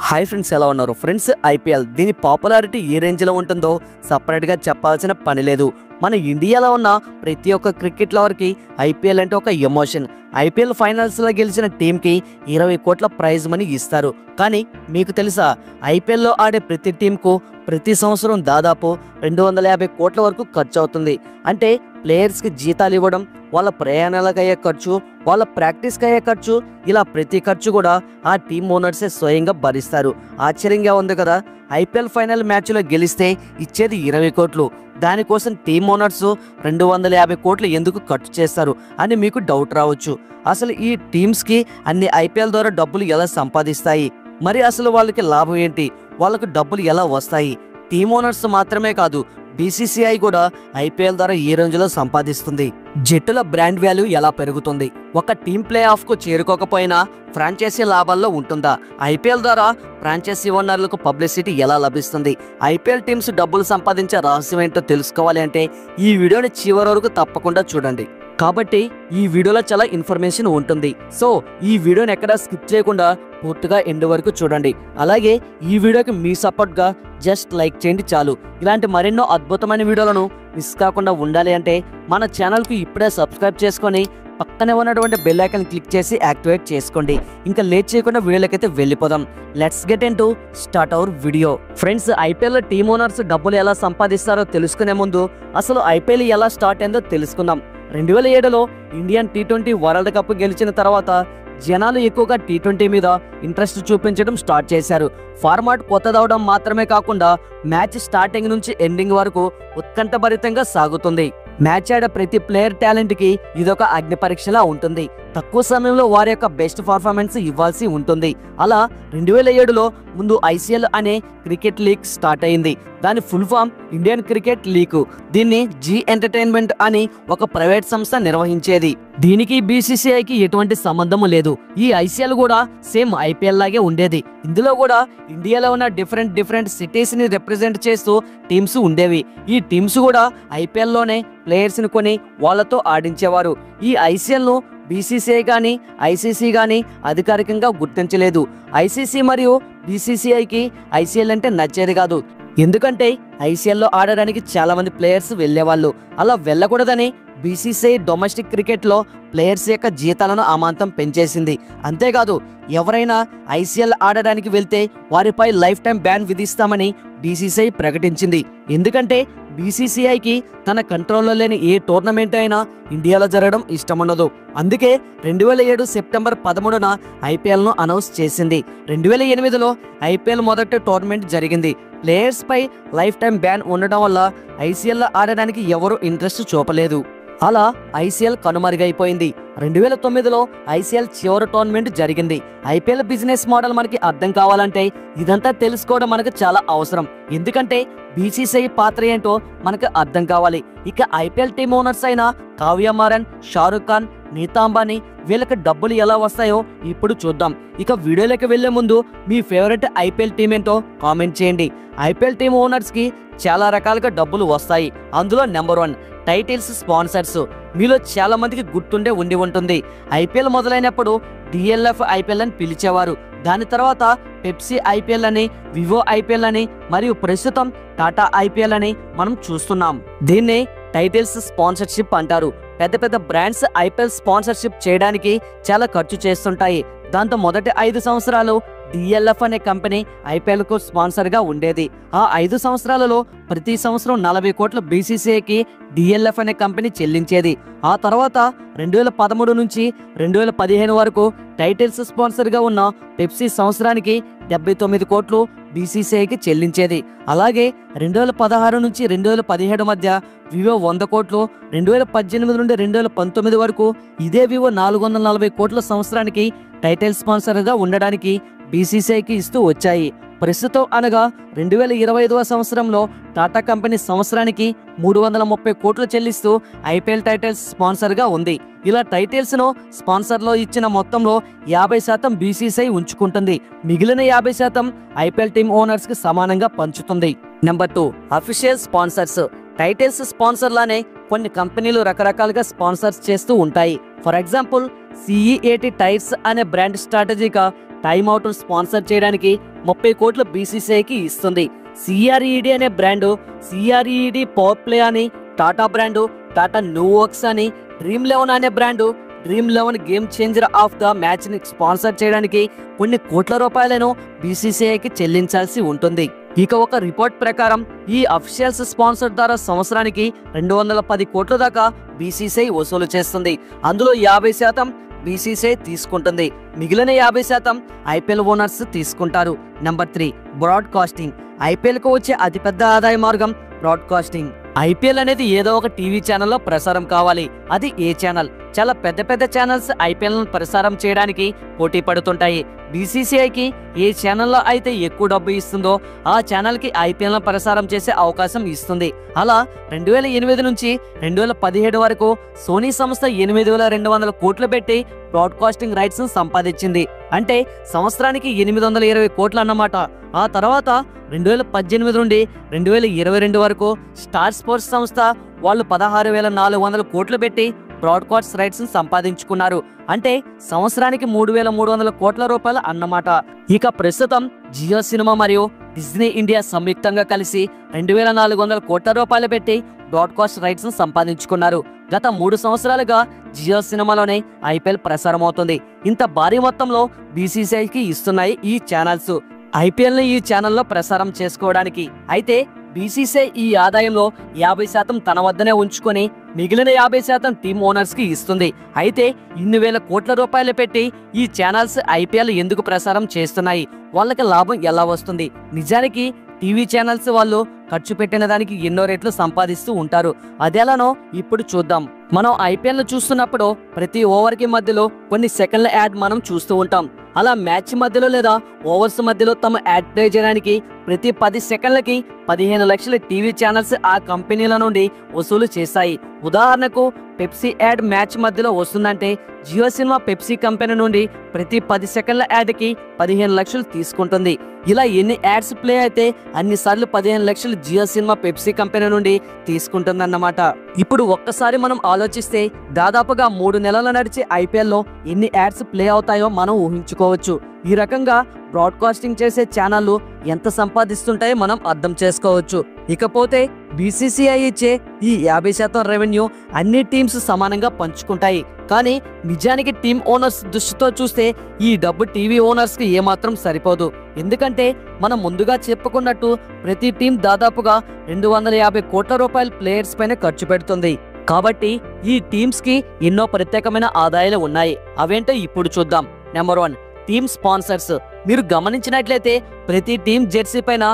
Hi friends, ఎలా ఉన్నారు friends? IPL దీని పాపులారిటీ ఏ రేంజ్లో ఉంటుందో సపరేట్గా చెప్పాల్సిన పని లేదు. మన ఇండియాలో ఉన్న ప్రతి ఒక్క క్రికెట్ లవర్కి ఐపీఎల్ అంటే ఒక ఎమోషన్. ఐపీఎల్ ఫైనల్స్లో గెలిచిన టీంకి 20 కోట్ల ప్రైజ్ మనీ ఇస్తారు. కానీ మీకు తెలుసా, ఐపీఎల్లో ఆడే ప్రతి టీంకు ప్రతి సంవత్సరం దాదాపు 250 కోట్ల వరకు ఖర్చు అవుతుంది. అంటే ప్లేయర్స్కి జీతాలు ఇవ్వడం, వాళ్ళ ప్రయాణాలకు అయ్యే ఖర్చు, వాళ్ళ ప్రాక్టీస్కి అయ్యే ఖర్చు, ఇలా ప్రతి ఖర్చు కూడా ఆ టీమ్ ఓనర్సే స్వయంగా భరిస్తారు. ఆశ్చర్యంగా ఉంది కదా. ఐపీఎల్ ఫైనల్ మ్యాచ్లో గెలిస్తే ఇచ్చేది 20 కోట్లు. దానికోసం టీమ్ ఓనర్స్ 250 కోట్లు ఎందుకు ఖర్చు చేస్తారు అని మీకు డౌట్ రావచ్చు. అసలు ఈ టీమ్స్కి అన్ని ఐపీఎల్ ద్వారా డబ్బులు ఎలా సంపాదిస్తాయి, మరి అసలు వాళ్ళకి లాభం ఏంటి, వాళ్ళకు డబ్బులు ఎలా వస్తాయి? టీమ్ ఓనర్స్ మాత్రమే కాదు, బీసీసీఐ కూడా ఐపీఎల్ ద్వారా ఈ రేంజ్లో సంపాదిస్తుంది. జట్టుల బ్రాండ్ వాల్యూ ఎలా పెరుగుతుంది? ఒక టీం ప్లే ఆఫ్కు చేరుకోకపోయినా ఫ్రాంచైజీ లాభాల్లో ఉంటుందా? ఐపీఎల్ ద్వారా ఫ్రాంచైజీ ఓనర్లకు పబ్లిసిటీ ఎలా లభిస్తుంది? ఐపీఎల్ టీమ్స్ డబ్బులు సంపాదించే రహస్యం ఏంటో తెలుసుకోవాలి అంటే ఈ వీడియోని చివరి వరకు తప్పకుండా చూడండి. కాబట్టి ఈ వీడియోలో చాలా ఇన్ఫర్మేషన్ ఉంటుంది. సో ఈ వీడియోని ఎక్కడా స్కిప్ చేయకుండా పూర్తిగా ఎండ్ వరకు చూడండి. అలాగే ఈ వీడియోకి మీ సపోర్ట్గా జస్ట్ లైక్ చేయండి చాలు. ఇలాంటి మరెన్నో అద్భుతమైన వీడియోలను మిస్ కాకుండా ఉండాలి అంటే మన ఛానల్కు ఇప్పుడే సబ్స్క్రైబ్ చేసుకొని పక్కనే ఉన్నటువంటి బెల్ ఐకాన్ క్లిక్ చేసి యాక్టివేట్ చేసుకోండి. ఇంకా లేట్ చేయకుండా వీడియోలకైతే వెళ్ళిపోదాం. Let's get into start our video. Friends, IPL team owners డబ్బులు ఎలా సంపాదిస్తారో తెలుసుకునే ముందు అసలు ఐపీఎల్ ఎలా స్టార్ట్ అయిందో తెలుసుకుందాం. 2007లో ఇండియన్ టీ20 వరల్డ్ కప్ గెలిచిన తర్వాత జనాలు ఎక్కువగా టీ20 మీద ఇంట్రెస్ట్ చూపించడం స్టార్ట్ చేశారు. ఫార్మాట్ కొత్తదవడం మాత్రమే కాకుండా మ్యాచ్ స్టార్టింగ్ నుంచి ఎండింగ్ వరకు ఉత్కంఠభరితంగా సాగుతుంది. మ్యాచ్ ఆడే ప్రతి ప్లేయర్ టాలెంట్కి ఇదొక అగ్ని పరీక్షలా ఉంటుంది. తక్కువ సమయంలో వారి యొక్క బెస్ట్ పర్ఫార్మెన్స్ ఇవ్వాల్సి ఉంటుంది. అలా 2007లో ముందు ఐసీఎల్ అనే క్రికెట్ లీగ్ స్టార్ట్ అయింది. దాని full form Indian cricket league. దీన్ని జీ ఎంటర్టైన్మెంట్ అని ఒక ప్రైవేట్ సంస్థ నిర్వహించేది. దీనికి బీసీసీఐకి ఎటువంటి సంబంధం లేదు. ఈ ఐసీఎల్ కూడా సేమ్ ఐపీఎల్ లాగే ఉండేది. ఇందులో కూడా ఇండియాలో ఉన్న డిఫరెంట్ సిటీస్ ని రిప్రజెంట్ చేస్తూ టీమ్స్ ఉండేవి. ఈ టీమ్స్ కూడా ఐపీఎల్ లోనే ప్లేయర్స్ ని కొని వాళ్ళతో ఆడించేవారు. ఈ ఐసీఎల్ ను బీసీసీఐ కానీ ఐసీసీ కానీ అధికారికంగా గుర్తించలేదు. ఐసీసీ మరియు బీసీసీఐకి ఐసీఎల్ అంటే నచ్చేది కాదు. ఎందుకంటే ఐసీఎల్లో ఆడడానికి చాలా మంది ప్లేయర్స్ వెళ్ళేవాళ్ళు. అలా వెళ్ళకూడదని బీసీసీఐ డొమెస్టిక్ క్రికెట్లో ప్లేయర్స్ యొక్క జీతాలను అమాంతం పెంచేసింది. అంతేకాదు, ఎవరైనా ఐసీఎల్ ఆడడానికి వెళ్తే వారిపై లైఫ్ టైం బ్యాన్ విధిస్తామని బీసీసీఐ ప్రకటించింది. ఎందుకంటే బీసీసీఐకి తన కంట్రోల్లో లేని ఏ టోర్నమెంట్ అయినా ఇండియాలో జరగడం ఇష్టం ఉండదు. అందుకే 2007 సెప్టెంబర్ 13న ఐపీఎల్ను అనౌన్స్ చేసింది. 2008లో ఐపీఎల్ మొదటి టోర్నమెంట్ జరిగింది. ప్లేయర్స్ పై లైఫ్ టైం బ్యాన్ ఉండడం వల్ల ఐసీఎల్లో ఆడడానికి ఎవరు ఇంట్రెస్ట్ చూపలేదు. అలా ఐసీఎల్ కనుమరుగైపోయింది. 2009లో ఐసీఎల్ చివరి టోర్నమెంట్ జరిగింది. ఐపీఎల్ బిజినెస్ మోడల్ మనకి అర్థం కావాలంటే ఇదంతా తెలుసుకోవడం మనకు చాలా అవసరం. ఎందుకంటే బీసీసీఐ పాత్ర ఏంటో మనకు అర్థం కావాలి. ఇక ఐపీఎల్ టీమ్ ఓనర్స్ అయిన కావ్య మారన్, షారుఖ్ ఖాన్, నీతా అంబానీ వీళ్ళకి డబ్బులు ఎలా వస్తాయో ఇప్పుడు చూద్దాం. ఇక వీడియోలోకి వెళ్లే ముందు మీ ఫేవరెట్ ఐపీఎల్ టీం ఏంటో కామెంట్ చేయండి. ఐపీఎల్ టీమ్ ఓనర్స్ కి చాలా రకాలుగా డబ్బులు వస్తాయి. అందులో నెంబర్ 1 టైటిల్స్, స్పాన్సర్స్. మీలో చాలా మందికి గుర్తుండే ఉండి ఉంటుంది. ఐపీఎల్ మొదలైనప్పుడు డిఎల్ఎఫ్ ఐపీఎల్ అని పిలిచేవారు. దాని తర్వాత పెప్సీ ఐపీఎల్ అని, వివో ఐపీఎల్ అని, మరియు ప్రస్తుతం టాటా ఐపీఎల్ అని మనం చూస్తున్నాం. దీన్ని టైటిల్స్ స్పాన్సర్షిప్ అంటారు. పెద్ద బ్రాండ్స్ ఐపీఎల్ స్పాన్సర్షిప్ చేయడానికి చాలా ఖర్చు చేస్తుంటాయి. దాంతో మొదటి 5 సంవత్సరాలు డిఎల్ఎఫ్ అనే కంపెనీ ఐపీఎల్ కు స్పాన్సర్ గా ఉండేది. ఆ 5 సంవత్సరాలలో ప్రతి సంవత్సరం 40 కోట్ల బీసీసీఐకి డిఎల్ఎఫ్ అనే కంపెనీ చెల్లించేది. ఆ తర్వాత 2013 నుంచి 2015 వరకు టైటిల్స్ స్పాన్సర్ గా ఉన్న పెప్సీ సంవత్సరానికి 79 కోట్లు బీసీసీఐకి చెల్లించేది. అలాగే 2016 నుంచి 2017 మధ్య వివో 100 కోట్లు, 2018 నుండి 2019 వరకు ఇదే వివో 440 కోట్ల సంవత్సరానికి టైటిల్ స్పాన్సర్ గా ఉండడానికి బీసీసీఐకి ఇస్తూ వచ్చాయి. ప్రస్తుతం అనగా 2025వ సంవత్సరంలో టాటా కంపెనీ సంవత్సరానికి 330 కోట్లు చెల్లిస్తూ ఐపీఎల్ టైటిల్స్ స్పాన్సర్ గా ఉంది. ఇలా టైటిల్స్ ను స్పాన్సర్ లో ఇచ్చిన మొత్తంలో 50% బీసీసీఐ ఉంచుకుంటుంది. మిగిలిన 50% ఐపీఎల్ టీమ్ ఓనర్స్ కి సమానంగా పంచుతుంది. Number 2 official sponsors. Titles sponsor లానే కొన్ని కంపెనీలు రకరకాలుగా స్పాన్సర్స్ చేస్తూ ఉంటాయి. ఫర్ ఎగ్జాంపుల్ CEAT టైర్స్ అనే బ్రాండ్ స్ట్రాటజీగా టైమ్ అవుట్ స్పాన్సర్ చేయడానికి 30 కోట్లు బీసీసీఐకి ఇస్తుంది. సిఆర్ఈడి అనే బ్రాండు సిఆర్ఈడి పవర్ ప్లే అని, టాటా బ్రాండు టాటా న్యూవర్క్స్ అని, డ్రీమ్11 అనే బ్రాండు డ్రీమ్11 game changer of the match ని స్పాన్సర్ చేయడానికి కొన్ని కోట్ల రూపాయలను బీసీసీఐకి చెల్లించాల్సి ఉంటుంది. ఇక ఒక రిపోర్ట్ ప్రకారం ఈ అఫీషియల్స్ స్పాన్సర్ ద్వారా సంవత్సరానికి 210 కోట్ల దాకా బీసీసీఐ వసూలు చేస్తుంది. అందులో 50% బీసీసీఐ తీసుకుంటుంది. మిగిలిన 50% ఐపీఎల్ ఓనర్స్ తీసుకుంటారు. Number 3 broadcasting. ఐపీఎల్ కు వచ్చే అతిపెద్ద ఆదాయ మార్గం బ్రాడ్కాస్టింగ్. ఐపీఎల్ అనేది ఏదో ఒక టీవీ ఛానల్లో ప్రసారం కావాలి. అది ఏ ఛానల్? చాలా పెద్ద పెద్ద ఛానల్స్ ఐపీఎల్ ప్రసారం చేయడానికి పోటీ పడుతుంటాయి. బీసీసీఐకి ఏ ఛానల్లో అయితే ఎక్కువ డబ్బు ఇస్తుందో ఆ ఛానల్కి ఐపీఎల్ ప్రసారం చేసే అవకాశం ఇస్తుంది. అలా 2008 నుంచి 2017 వరకు సోనీ సంస్థ 8,200 కోట్లు పెట్టి బ్రాడ్కాస్టింగ్ రైట్స్ సంపాదించింది. అంటే సంవత్సరానికి 820 కోట్లు అన్నమాట. ఆ తర్వాత 2018 నుండి 2022 వరకు స్టార్ స్పోర్ట్స్ సంస్థ వాళ్ళు 16,400 కోట్లు పెట్టి బ్రాడ్కాస్ట్ రైట్స్ సంపాదించుకున్నారు. అంటే సంవత్సరానికి 3,300 కోట్ల రూపాయలు అన్నమాట. ఇక ప్రస్తుతం జియో సినిమా మరియు డిజ్నీ ఇండియా సంయుక్తంగా కలిసి 2,400 కోట్ల రూపాయలు పెట్టి బ్రాడ్కాస్ట్ రైట్స్ సంపాదించుకున్నారు. గత 3 సంవత్సరాలుగా జియో సినిమాలోనే ఐపీఎల్ ప్రసారం అవుతుంది. ఇంత భారీ మొత్తంలో బీసీసీఐకి ఇస్తున్నాయి ఈ ఛానల్స్ ఐపీఎల్ ని ఈ ఛానల్లో ప్రసారం చేసుకోవడానికి. అయితే బీసీసీఐ ఈ ఆదాయంలో 50% తన వద్దనే ఉంచుకొని మిగిలిన 50% టీమ్ ఓనర్స్ కి ఇస్తుంది. అయితే ఇన్ని వేల కోట్ల రూపాయలు పెట్టి ఈ ఛానల్స్ ఐపీఎల్ ఎందుకు ప్రసారం చేస్తున్నాయి? వాళ్ళకి లాభం ఎలా వస్తుంది? నిజానికి టీవీ ఛానల్స్ వాళ్ళు ఖర్చు పెట్టిన దానికి ఎన్నో రెట్లు సంపాదిస్తూ ఉంటారు. అదెలానో ఇప్పుడు చూద్దాం. మనం ఐపీఎల్ చూస్తున్నప్పుడు ప్రతి ఓవర్ కి మధ్యలో కొన్ని సెకండ్ల యాడ్ మనం చూస్తూ ఉంటాం. అలా మ్యాచ్ మధ్యలో లేదా ఓవర్స్ మధ్యలో తమ యాడ్ ప్లే చేయడానికి ప్రతి 10 సెకండ్లకి 15 లక్షల టీవీ ఛానల్స్ ఆ కంపెనీల నుండి వసూలు చేశాయి. ఉదాహరణకు పెప్సీ యాడ్ మ్యాచ్ మధ్యలో వస్తుందంటే జియో సినిమా పెప్సీ కంపెనీ నుండి ప్రతి 10 సెకండ్ల యాడ్కి 15 లక్షలు తీసుకుంటుంది. ఇలా ఎన్ని యాడ్స్ ప్లే అయితే అన్నిసార్లు 15 లక్షలు జియో సినిమా పెప్సీ కంపెనీ నుండి తీసుకుంటుందన్నమాట. ఇప్పుడు ఒక్కసారి మనం ఆలోచిస్తే దాదాపుగా 3 నెలలు నడిచే ఐపీఎల్లో ఎన్ని యాడ్స్ ప్లే అవుతాయో మనం ఊహించుకోవచ్చు. ఈ రకంగా బ్రాడ్కాస్టింగ్ చేసే ఛానళ్లు ఎంత సంపాదిస్తుంటాయో మనం అర్థం చేసుకోవచ్చు. ఇకపోతే బీసీసీఐ ఇచ్చే ఈ 50% రెవెన్యూ అన్ని టీమ్స్ సమానంగా పంచుకుంటాయి. కానీ నిజానికి టీమ్ ఓనర్స్ దృష్టితో చూస్తే ఈ డబ్బు టీవీ ఓనర్స్ కి ఏమాత్రం సరిపోదు. ఎందుకంటే మనం ముందుగా చెప్పుకున్నట్టు ప్రతి టీం దాదాపుగా 250 కోట్ల రూపాయల ప్లేయర్స్ పైన ఖర్చు పెడుతుంది. కాబట్టి ఈ టీమ్స్ కి ఎన్నో ప్రత్యేకమైన ఆదాయాలు ఉన్నాయి. అవేంటో ఇప్పుడు చూద్దాం. Number 1 team sponsors. మీరు గమనించినట్లయితే ప్రతి టీం జెర్సీ పైన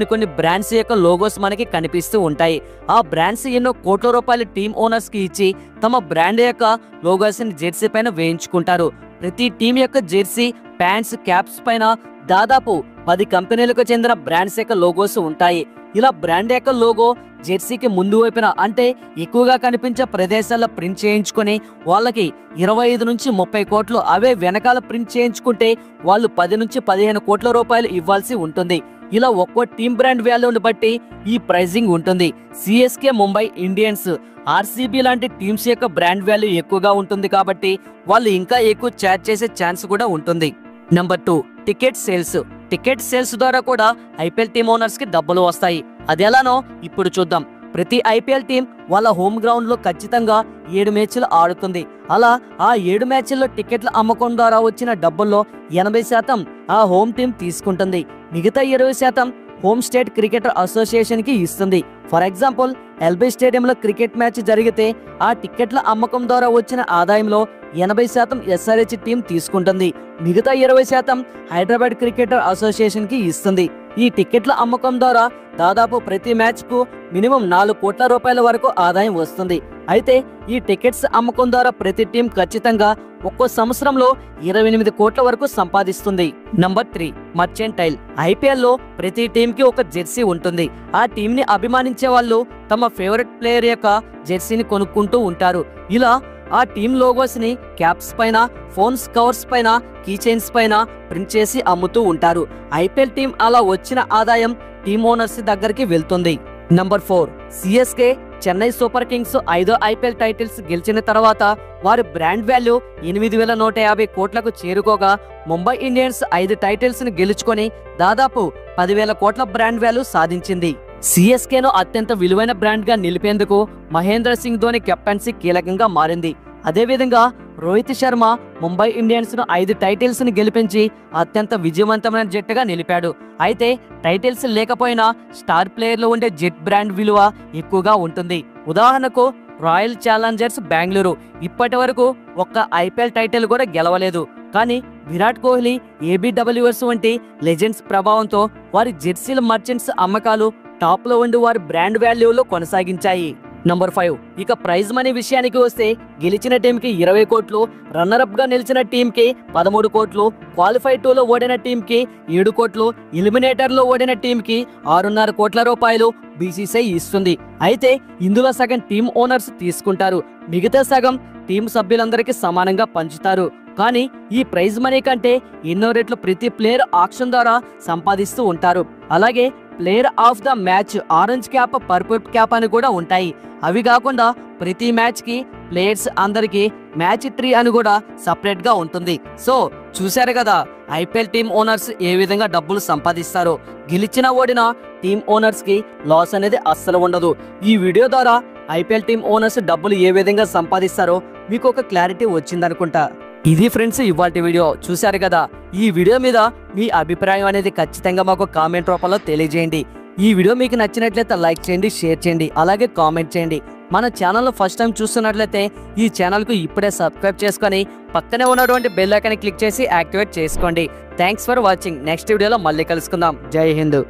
కొన్ని బ్రాండ్స్ యొక్క లోగోస్ మనకి కనిపిస్తూ ఉంటాయి. ఆ బ్రాండ్స్ ఎన్నో కోట్ల రూపాయలు టీమ్ ఓనర్స్ కి ఇచ్చి తమ బ్రాండ్ యొక్క లోగోస్ ని జెర్సీ పైన వేయించుకుంటారు. ప్రతి టీం యొక్క జెర్సీ, ప్యాంట్స్, క్యాప్స్ పైన దాదాపు 10 కంపెనీలకు చెందిన బ్రాండ్స్ యొక్క లోగోస్ ఉంటాయి. ఇలా బ్రాండ్ యొక్క లోగో జెర్సీకి ముందు వైపున అంటే ఎక్కువగా కనిపించే ప్రదేశాల్లో ప్రింట్ చేయించుకొని వాళ్ళకి 25 నుంచి 30 కోట్లు, అవే వెనకాల ప్రింట్ చేయించుకుంటే వాళ్ళు 10 నుంచి 15 కోట్ల రూపాయలు ఇవ్వాల్సి ఉంటుంది. ఇలా ఒక్కో టీం బ్రాండ్ వాల్యూని బట్టి ఈ ప్రైజింగ్ ఉంటుంది. సిఎస్కే, ముంబై ఇండియన్స్, ఆర్సీబీ లాంటి టీమ్స్ యొక్క బ్రాండ్ వాల్యూ ఎక్కువగా ఉంటుంది కాబట్టి వాళ్ళు ఇంకా ఎక్కువ ఛార్జ్ చేసే ఛాన్స్ కూడా ఉంటుంది. Number 2 ticket sales. Ticket sales ద్వారా కూడా ఐపీఎల్ టీమ్ ఓనర్స్ కి డబ్బులు వస్తాయి. అదెలానో ఇప్పుడు చూద్దాం. ప్రతి ఐపీఎల్ టీం వాళ్ళ హోమ్ గ్రౌండ్ లో ఖచ్చితంగా 7 మ్యాచ్లు ఆడుతుంది. అలా ఆ 7 మ్యాచ్ల్లో టికెట్ల అమ్మకం ద్వారా వచ్చిన డబ్బుల్లో 80% ఆ హోమ్ టీం తీసుకుంటుంది. మిగతా 20% హోమ్ స్టేట్ క్రికెటర్ అసోసియేషన్ కి ఇస్తుంది. ఫర్ ఎగ్జాంపుల్ ఎల్బీ స్టేడియంలో క్రికెట్ మ్యాచ్ జరిగితే ఆ టికెట్ల అమ్మకం ద్వారా వచ్చిన ఆదాయంలో 80% ఎస్ఆర్హెచ్ టీం తీసుకుంటుంది. మిగతా 20% హైదరాబాద్ క్రికెటర్ అసోసియేషన్ కి ఇస్తుంది. ఈ టికెట్ల అమ్మకం ద్వారా దాదాపు ప్రతి మ్యాచ్ కు మినిమం 4 కోట్ల రూపాయల వరకు ఆదాయం వస్తుంది. అయితే ఈ టికెట్స్ అమ్మకం ద్వారా ప్రతి టీం ఖచ్చితంగా ఒక్కో సంవత్సరంలో 28 కోట్ల వరకు సంపాదిస్తుంది. Number 3 mercantile. ఐపీఎల్ లో ప్రతి టీం కి ఒక జెర్సీ ఉంటుంది. ఆ టీం ని అభిమానించే వాళ్ళు తమ ఫేవరెట్ ప్లేయర్ యొక్క జెర్సీని కొనుక్కుంటూ ఉంటారు. ఇలా ఆ టీం లోగోస్ ని క్యాప్స్ పైన, ఫోన్స్ కవర్స్ పైన, కీ చైన్స్ పైన ప్రింట్ చేసి అమ్ముతూ ఉంటారు. ఐపీఎల్ టీం అలా వచ్చిన ఆదాయం టీమ్ ఓనర్స్ దగ్గరికి వెళ్తుంది. Number 4 CSK Chennai super Kings 5వ ఐపీఎల్ టైటిల్స్ గెలిచిన తర్వాత వారి బ్రాండ్ వాల్యూ 8,150 కోట్లకు చేరుకోగా ముంబై ఇండియన్స్ 5 టైటిల్స్ ను గెలుచుకొని దాదాపు 10,000 కోట్ల బ్రాండ్ వాల్యూ సాధించింది. సిఎస్కేను అత్యంత విలువైన బ్రాండ్ గా నిలిపేందుకు మహేంద్ర సింగ్ ధోని కెప్టెన్సీ కీలకంగా మారింది. అదేవిధంగా రోహిత్ శర్మ ముంబై ఇండియన్స్ ను 5 టైటిల్స్ ను గెలిపించి అత్యంత విజయవంతమైన జట్టుగా నిలిపాడు. అయితే టైటిల్స్ లేకపోయినా స్టార్ ప్లేయర్లు ఉండే జెట్ బ్రాండ్ విలువ ఎక్కువగా ఉంటుంది. ఉదాహరణకు రాయల్ ఛాలెంజర్స్ బెంగళూరు ఇప్పటి వరకు ఒక్క ఐపీఎల్ టైటిల్ కూడా గెలవలేదు. కానీ విరాట్ కోహ్లీ, ఏబిడబ్ల్యూఎస్ వంటి లెజెండ్స్ ప్రభావంతో వారి జెర్సీల మర్చెంట్స్ అమ్మకాలు టాప్ లో ఉండి వారి బ్రాండ్ వాల్యూలో కొనసాగించాయి. నంబర్ 5 ఇక ప్రైజ్ మనీ విషయానికి వస్తే గెలిచిన టీంకి 20 కోట్లు, రన్నర్ అప్ గా నిలిచిన టీంకి 13 కోట్లు, క్వాలిఫై 2లో ఓడిన టీంకి 7 కోట్లు, ఎలిమినేటర్ లో ఓడిన టీంకి 6.5 కోట్ల రూపాయలు బీసీసీఐ ఇస్తుంది. అయితే ఇందులో సగం టీం ఓనర్స్ తీసుకుంటారు, మిగతా సగం టీం సభ్యులందరికీ సమానంగా పంచుతారు. కానీ ఈ ప్రైజ్ మనీ కంటే ఎన్నో రెట్లు ప్రతి ప్లేయర్ ఆక్షన్ ద్వారా సంపాదిస్తూ ఉంటారు. అలాగే player of the match, orange cap, purple cap అని కూడా ఉంటాయి. అవి కాకుండా ప్రతి మ్యాచ్ కి ప్లేయర్స్ అందరికి మ్యాచ్ 3 అని కూడా సపరేట్ గా ఉంటుంది. సో చూశారు కదా ఐపీఎల్ టీమ్ ఓనర్స్ ఏ విధంగా డబ్బులు సంపాదిస్తారో. గెలిచిన ఓడిన టీమ్ ఓనర్స్ కి లాస్ అనేది అస్సలు ఉండదు. ఈ వీడియో ద్వారా ఐపీఎల్ టీమ్ ఓనర్స్ డబ్బులు ఏ విధంగా సంపాదిస్తారో మీకు ఒక క్లారిటీ వచ్చిందనుకుంటా. ఇది ఫ్రెండ్స్ ఇవాల్టి వీడియో. చూశారు కదా, ఈ వీడియో మీద మీ అభిప్రాయం అనేది ఖచ్చితంగా మాకు కామెంట్ రూపంలో తెలియజేయండి. ఈ వీడియో మీకు నచ్చినట్లయితే లైక్ చేయండి, షేర్ చేయండి, అలాగే కామెంట్ చేయండి. మన ఛానల్ ఫస్ట్ టైం చూస్తున్నట్లయితే ఈ ఛానల్కు ఇప్పుడే సబ్స్క్రైబ్ చేసుకొని పక్కనే ఉన్నటువంటి బెల్ ఐకాన్ క్లిక్ చేసి యాక్టివేట్ చేసుకోండి. Thanks for watching. నెక్స్ట్ వీడియోలో మళ్ళీ కలుసుకుందాం. జై హింద్.